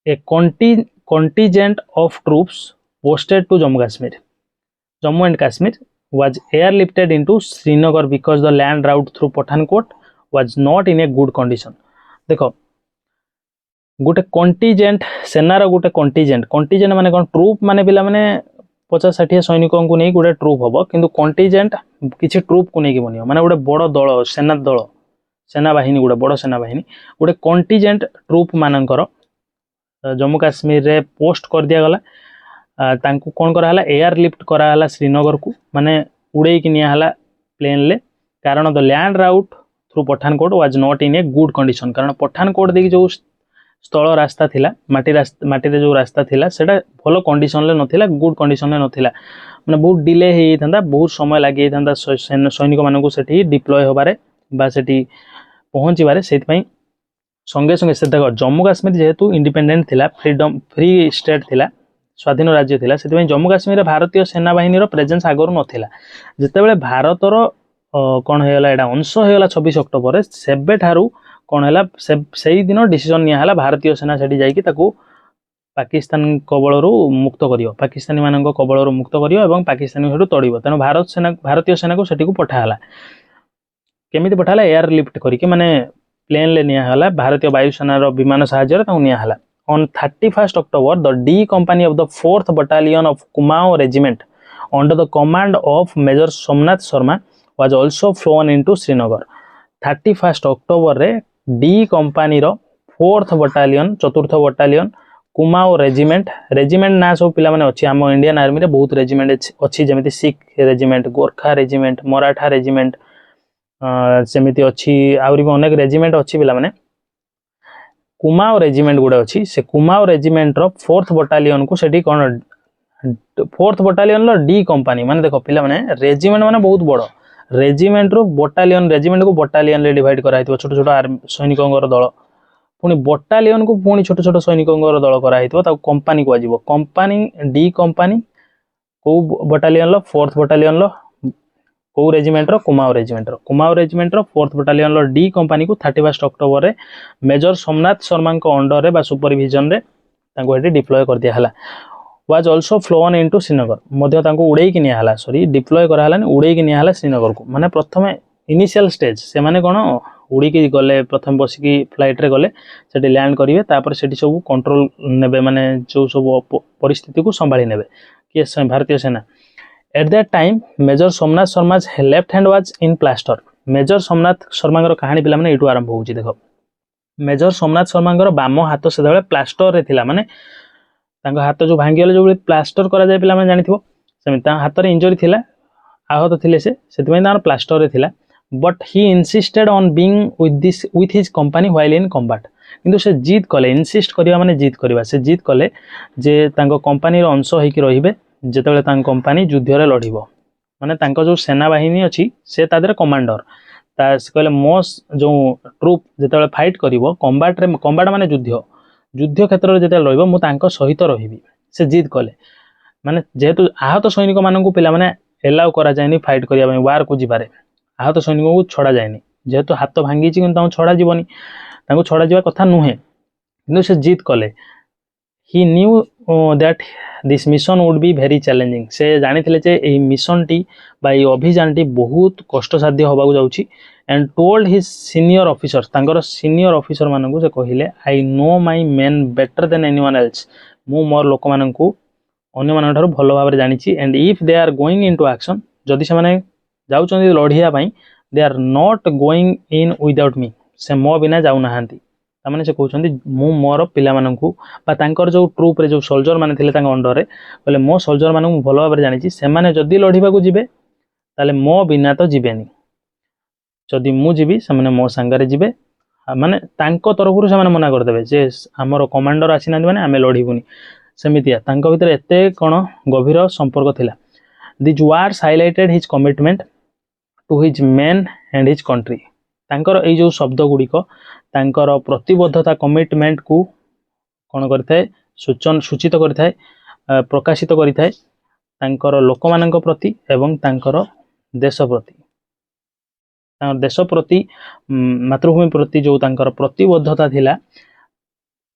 a contingent of troops posted to Jammu and Kashmir was airlifted into Srinagar because the land route through Pathankot was not in a good condition देखो गोटे कंटीजेंट सेनार गोटे कंटीजेंट माने कोन ट्रूप माने पिला माने 50-60 सैनिकों को नहीं गोटे ट्रूप हबो किंतु कंटीजेंट किछि ट्रूप को नहीं बनियो माने गोटे बड़ दल सेना बाहिनी गोटे बड़ सेना बाहिनी गोटे कंटीजेंट ट्रूप मानकर जम्मू काश्मीर रे पोस्ट कर दिया गला तांकू कोन करा हला एयर लिफ्ट करा हला श्रीनगर को माने उड़े कि निया हला प्लेन ले कारण the land route through Pathankot was not in a good condition कारण पठानकोट देखि जो स्थल रास्ता थिला माटी रे जो रास्ता थिला सेटा भलो कंडीशन ले नथिला गुड कंडीशन ले नथिला माने बहुत डिले हे थांदा बहुत समय लागि थांदा सैनिक मानन को सेठी डिप्लॉय होबारे बा सेठी पहुंची बारे सेति पई संगे संगे से देखो जम्मू काश्मीर जेहेतु इंडिपेंडेंट थिला फ्री स्टेट थिला स्वाधीन राज्य थिला सेति पई जम्मू काश्मीर भारतीय सेना बाहिनी रो प्रेजेंस आगरो नथिला जेतेबेले भारत रो कोन हेला एडा अंश हेला 26 अक्टोबर रे सेबे थारू कोन हैला सेही दिन डिसीजन निया हला भारतीय सेना सेठी जाई कि ताकू पाकिस्तान कबळरू मुक्त करियो पाकिस्तानी मानक कबळरू मुक्त करियो एवं पाकिस्तानी हेटु तड़िबो तेनो भारतीय सेना को सेठी को पठा हला केमिति पठाला एयर लिफ्ट करी कि माने प्लेन ले निया हला भारतीय वायुसेना रो विमान सहायता रे ताऊ निया हला on 31st October the D company of the 4th battalion of Kumaon regiment under the command of Major Somnath Sharma was also flown into Srinagar 31st October रे डी कंपनी रो 4th बटालियन चतुर्थ battalion कुमाओ regiment ना सब पिला माने अछि हम Indian army रे बहुत रेजिमेंट अछि जेमिति Sikh regiment Gorkha regiment Maratha regiment सेमिति अछि आउरी अनेक रेजिमेंट अछि पिला माने कुमाओ रेजिमेंट गुडा अछि से कुमाओ रेजिमेंट रो 4th बटालियन को सेठी कोन 4th बटालियन लो डी कंपनी माने देखो पिला माने रेजिमेंट माने बहुत बड़ो रेजिमेंट रो बटालियन रेजिमेंट को बटालियन ले डिवाइड करा हितो छोट छोट सैनिकों दल पुनी बटालियन को पुनी छोट छोट सैनिकों दल करा हितो ता कंपनी को आजिवो कंपनी डी कंपनी को बटालियन लो 4th बटालियन लो को रेजिमेंट रो कुमाओ रेजिमेंट रो 4th बटालियन लो डी कंपनी को 31 अक्टोबर रे मेजर सोमनाथ शर्मा को अंडर रे बा सुपरविजन रे ताको हेटी डिप्लॉय कर दिया हला was also flown into Srinagar मध्य तांको उड़े कि निया हला सॉरी डिप्लॉय करा हला उड़े कि निया हला श्रीनगर को माने प्रथमे इनिशियल स्टेज से माने कोन उड़ी कि गले प्रथम बसी की फ्लाइट रे गले सेठी लैंड करिवे तापर सेठी सब कंट्रोल नेबे माने जो सब परिस्थिति को संभाली नेबे कि भारतीय सेना at that time major Somnath Sharma's left hand was in plaster major Somnath Sharma कहानी पिला माने एटू आरंभ होउची देखो मेजर सोमनाथ शर्मा बाम हाथ से प्लास्टर रे थिला माने तांको हाथ जो भांगी गले जो प्लास्टर करा जाय पिला माने जानिथिबो ସେମିତି ହାତରେ ଇଞ୍ଜରୀ ଥିଲା, आहत ଥିଲେ से प्लास्टर रे थिला but he insisted on being with his company while in combat किंतु से जीत कले इनसिस्ट करवा माने जीत करवा से जीत कले जे तांको कंपनी रो अंश होइकी रहिबे जेतेबेले तांको कंपनी युद्ध रे लढिबो माने तांको जो सेना बाहिनी अछि से तादरे कमांडर ता से कहले मो जो ट्रूप जेतेबेले फाइट करिवो कॉम्बैट माने युद्ध क्षेत्र रे जेतेबेले रहिबो मु तांको सहित रहिबी से जीत कले माने जेहेतु आहत सैनिक माननकु पिला माने एलाउ करा जायनी फाइट करिया पई वार को जिबारे आहत सैनिक को छड़ा जायनी जेहेतु हाथ भांगी छि किंतु छड़ा जीवनी तांको छड़ा जीवा कथा नुहे किंतु से जीत कले he knew that this mission would be very challenging से जानिथिले जे एही मिशन टी बा एही अभियान टी बहुत कष्टसाध्य होबाकू जाउछि and told his senior officers तांकर सीनियर ऑफिसर माननकु से कहिले I know my men better than anyone else मु मोर लोक माननकु अन्य मान ठारू भल भाव जानी and if they are going into action जदि से माने जाउछन्ती लढिया पई they are not going in without me से मो बिना जाउ नाहांती तामाने से कहउछन्ती मु मोर पिला माननकु बा तांकर जो ट्रूप रे जो सोल्जर माने थिले तांग अंडर रे कहले मो सोल्जर माननकु भल भाव जानी से माने जदि लढिबा को जिबे ताले मो बिना तो जिबेनी जदि मु जिबी से माने मो संगारे जिबे माने तांको तरफरु से माने मना कर देबे जे हमर कमांडर आसिना माने आमे लढिबुनी सेमितिया तांको भितर एते कोन गभीर संपर्क थिला this was highlighted his commitment to his men and his country तांकर ए जो शब्द गुड़िक तांकर प्रतिबद्धता कमिटमेंट को कोन करथाय सूचित करथाय प्रकाशित करथाय तांकर लोक मानक प्रति एवं तांकर देश प्रति मातृभूमि प्रति जो तांकर प्रतिबद्धता थिला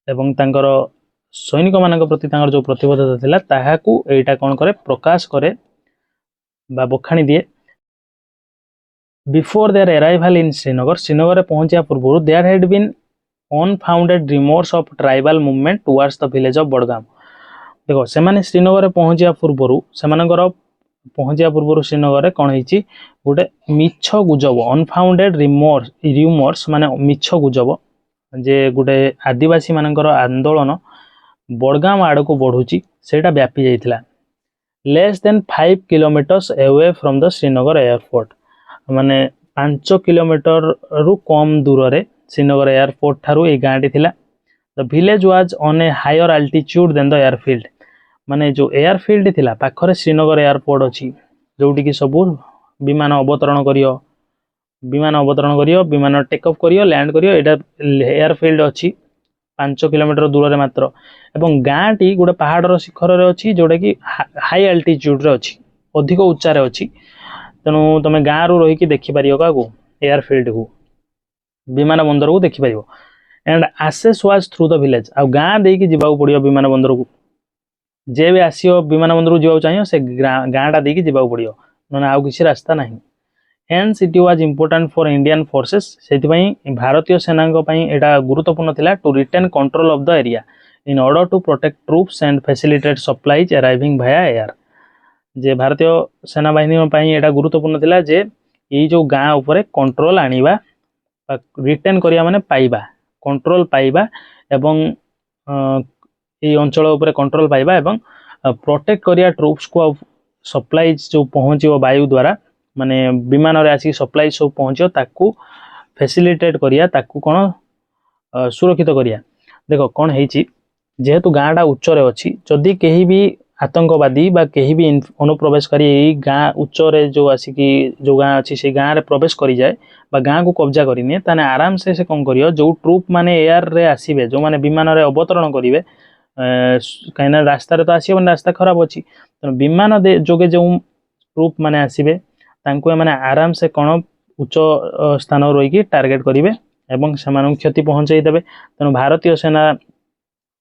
एवं तांकर सैनिक मानक प्रति तांकर जो प्रतिबद्धता थिला ताहाकू एटा कोन करे प्रकाश करे बा बखाणी दिए before their arrival in Srinagar पहुंचा पूर्व there had been unfounded rumours of tribal movement towards the village of Budgam देखो से माने श्रीनगर पहुंचा पूर्व सेमानकर पहुंचा पूर्व श्रीनगर कौन होइछि गोटे मिछ गुजब अनफाउंडेड रिमोर्स माने मिछ गुजब जे गोटे आदिवासी मानकर आंदोलन बडगाम आड़ को बढ़ुची सेटा व्यापी जाइथिला less than 5 kilometres away from the Srinagar airport माने 5 किलोमीटर रु कम दूर रे श्रीनगर एयरपोर्ट थारु ए गांटी थिला the village was on a higher altitude than the airfield माने जो एयरफील्ड थिला पाखरे श्रीनगर एयरपोर्ट अछि जोटी की सब विमान अवतरण करियो विमान टेक ऑफ करियो लैंड करियो एटा एयरफील्ड अछि 5 किलोमीटर दूर रे मात्र एवं गांटी गोटे पहाड़ शिखर रे अछि जोटा की हाई अल्टीट्यूड रे अछि अधिक उच्चा रे अछि तेणु तुम गाँ रु रही देखी पार क्या एयरफील्ड को विमान बंदर को देखी पार and access was through the village आ गाँ देकी जीवा पड़ो विमान बंदर को जे भी आसियो विमान बंदर को जीवा चाहिए से गाँटा देकी जीवा पड़ो ना आउ किसी रास्ता ना hence it was important for Indian forces से भारतीय सेना एटा गुरुत्वपूर्ण थिला to retain control of the area in order to protect troops and facilitate supplies arriving via air जे भारतीय सेना बाहिनी एटा गुरुत्वपूर्ण थिला जे ये जो गाँ उपरे कंट्रोल आनिबा रिटेन करिया माने पाइबा कंट्रोल पाइबा एवं ये अंचल उपरे कंट्रोल पाइबा एवं प्रोटेक्ट करिया ट्रूप्स को सप्लाईज जो पहुँचो वायु द्वारा माने विमान रे आसी सप्लाई सब पहुँचो ताकू फैसिलिटेट करिया ताकू कोन सुरक्षित करिया देखो कोन हेची जेहेतु गाँटा उच्च रे अछि जदि केही भी आतंकवादी बा केही भी अनुप्रवेशकारी यही गाँ उच्च रे जो आसिकी जो गाँ अच्छी से गाँ रे प्रवेश करी जाए बा गाँ को कब्जा करिने ताने आराम से कौन करियो जो ट्रूप माने एयर रे आसीबे जो माने विमान रे अवतरण करिवे कहीं रास्ता रे तो आसीबे रास्ता खराब अछि तो विमान जोगे जो ट्रूप माने आसीबे तांको माने आराम से कौन उच्च स्थान रही टार्गेट करिवे एवं सेमान क्षति पहुँचाई देबे तेणु भारतीय सेना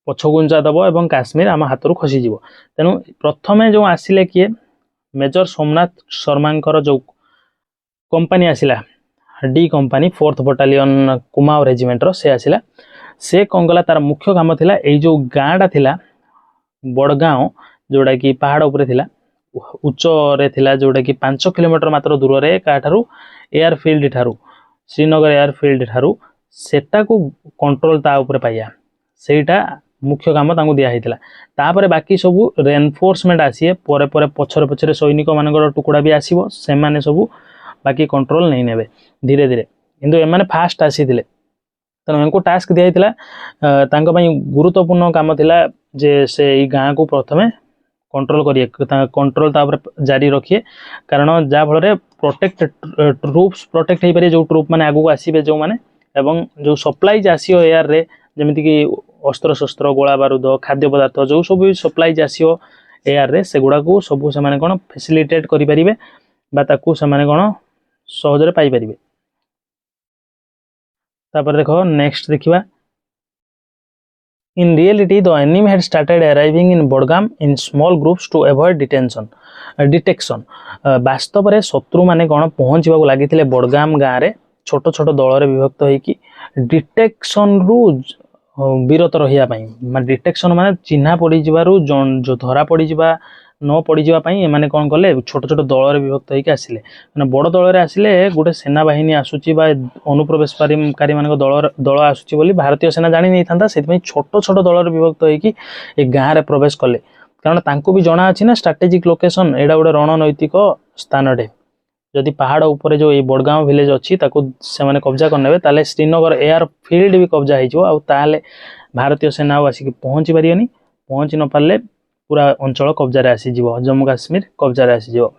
पछगुंजा दब एवं काश्मीर आम हाथ खसीज तेणु प्रथमे जो आसिले किए मेजर सोमनाथ शर्मा जो कंपनी आसिला D company 4th battalion Kumaon रेजिमेंटर से आसिला से कौन कला तार मुख्य काम थिला ए जो गाँटा थिला बड़गांव जोड़ा कि पहाड़ उपरे थिला उच्च रे थिला जोड़ा कि 5 किलोमीटर मात्र दूर रे काठारू एयरफील्ड ठारू श्रीनगर एयरफील्ड ठारू सेटा को कंट्रोल ता उपरे पाइया सेटा मुख्य काम तांको दिया हैतिला तापरे बाकी सब रेनफोर्समेंट आसीए परे परे पछरे पछरे सैनिक मानकर टुकड़ा भी आसीबो से माने सब बाकी कंट्रोल नहीं नेबे धीरे धीरे किंतु एमाने फास्ट आसीथिले तेणु एंको टास्क दिया हैतिला तांको पई गुरुत्वपूर्ण काम थिला जे से ई गाँ को प्रथमे कंट्रोल करिए कंट्रोल तापर जारी रखिए कारण जा फल प्रोटेक्ट ट्रूप्स प्रोटेक्ट हो पारे जो ट्रूप माने आगु आसीबे जो माने एवं जो सप्लाईज आसीओ एयर रे जेमिति कि अस्त्र शस्त्र गोला बारूद खाद्य पदार्थ जो सब सप्लाईज आसीओ एयर रे सेगुडा को सब से माने कोन फैसिलिटेट करि परिबे बा ताकू से माने कोन सहज रे पाई परिबे तापर देखो नेक्स्ट देखिबा In reality, the enemy had started arriving in Bodgam in small groups to avoid detection. वास्तव में शत्रु माने कौन पहुँचवा लगी बड़गाम गाँव में छोट छोट दल विभक्त होइकी डिटेक्शन रु विरत रही डिटेक्शन माने चिन्हा पड़ी जिबारु जो धरा पड़ी जिबा न पड़ी जिबा पई माने कोन कले छोट छोट दल विभक्त होइकी आसिले माने बड़ दल रे आसिले गोटे सेना बाहिनी आसुची बा अनुप्रवेशकारी माने दल आसुची बोली भारतीय सेना जानि नै थांता सेति पई छोट छोट दल विभक्त होइकी ए गाँ रे प्रवेश कले कारण तांको भी जणा अछि ना स्ट्रेटेजिक लोकेशन एडा गोटे रणनैतिक स्थान रे जदि पहाड़ ऊपर जो ये बड़गांव विलेज अच्छी ताको से माने कब्जा करने ताले श्रीनगर एयर फील्ड भी कब्जा हो आउ ताले भारतीय सेना आसिक पहुँची पारियोनी पहुँची न पारे पूरा अंचल कब्जा रे आसी जीवो जम्मू काश्मीर कब्जा रे आसी जीवो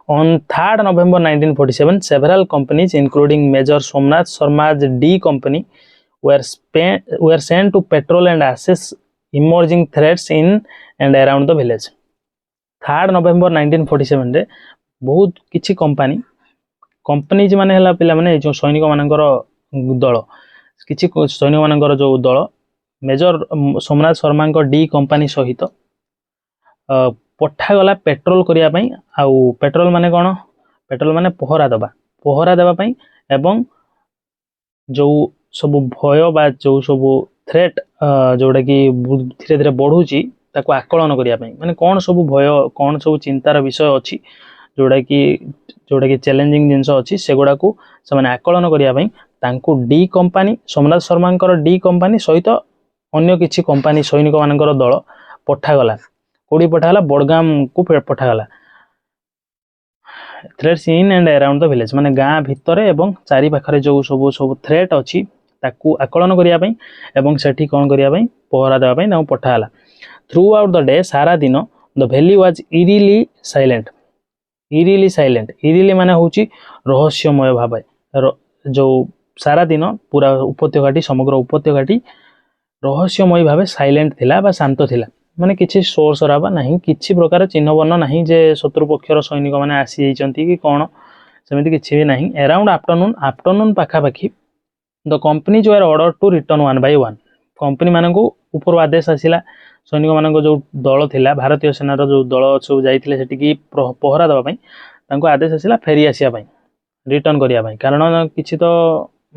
On 3rd November 1947, several companies, including Major Somnath Sharma's D Company, were sent to patrol and assess emerging threats in and around the village. 3rd November 1947 रे बहुत किछि कंपनीज माने हला पिला माने जो सैनिक मानकर दल किछि सैनिक मानकर जो दल major Somnath Sharma D company सहित पठा गला पेट्रोल करिया पई आउ पेट्रोल माने कोन पेट्रोल माने पहरा देबा पई एवं जो सब भय बा जो सब थ्रेट जोडा कि धीरे धीरे बढ़ुची ताको आकलन करिया पई माने कोन सब भय कोन सब चिंतार विषय अछि जोड़ा कि चैलेंजिंग जिनस अच्छी सेगुड़ा को से आकलन करने तांको D company Somnath Sharma D company सहित अन्य किछि कंपनी सैनिक मानकर दल पठागला कोड़ी पठागला बड़गाम को पठागला threats in and around the village माने गाँ भितर एवं चारि पाखरे जो सब थ्रेट अच्छी ताकू आकलन करने एवं सेठी कौन करने पहरा देवाई पठागला थ्रू आउट द डे सारा दिन द वैली वाज इरीली साइलेंट इरीली माने होची रहस्यमय भाव जो सारा दिन पूरा उपत्यकाटी समग्र उपत्यकाटी रहस्यमय भाव साइलेंट थिला बा शांत थिला माने किछि शोर शराबा नहीं किछि प्रकार चिन्ह वर्ण नहीं जे शत्रु पक्षर सैनिक माने आसी जाइचंती कि कोन सेमिति किछि भी नहीं अराउंड आफ्टरनून पाखापाखि the companies were ordered to return one by one company मानकू ऊपर आदेश आसिला सैनिक मानक जो दल थिला भारतीय सेनार जो दल सब जाइथिले सेटिकी पहरा देबा पई तांको आदेश आसिला फेरी आसिया पई रिटर्न करिया पई कारण किछि तो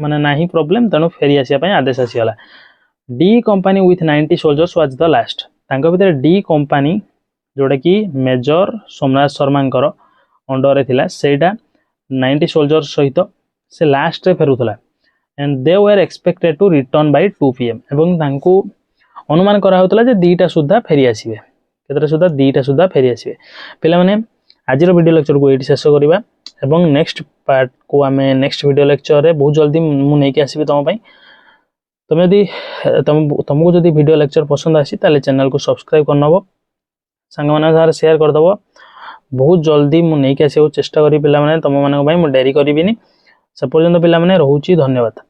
माने नाही प्रॉब्लम तनो फेरी आसिया पई आदेश आसियाला D company with 90 soldiers was the last तांको भीतर डी कंपनी जोडा कि मेजर सोमनाथ शर्मांकर अंडर रे थिला सेटा 90 सोल्जर्स सहित से लास्ट रे फेरुथला and they were expected to return by 2 PM एवं तांको अनुमान करा होतला जे 2टा सुद्धा फेरी आसीबे केतरा सुद्धा 2टा सुद्धा फेरी आसीबे पिला माने आजिर वीडियो लेक्चर को एठी शेष करबा एवं नेक्स्ट पार्ट को आमे नेक्स्ट वीडियो लेक्चर रे बहुत जल्दी मु नै के आसीबे तम पई तुम यदि तुमको जदि वीडियो लेक्चर पसंद आसी ताले चैनल को सब्सक्राइब करनबो संग माने सारे शेयर कर दबो बहुत जल्दी मु नै के आसीबो चेष्टा करी पिला माने तुम माने पई मु डेरी करिबिनी से पर्यंत पिला माने रहूची धन्यवाद।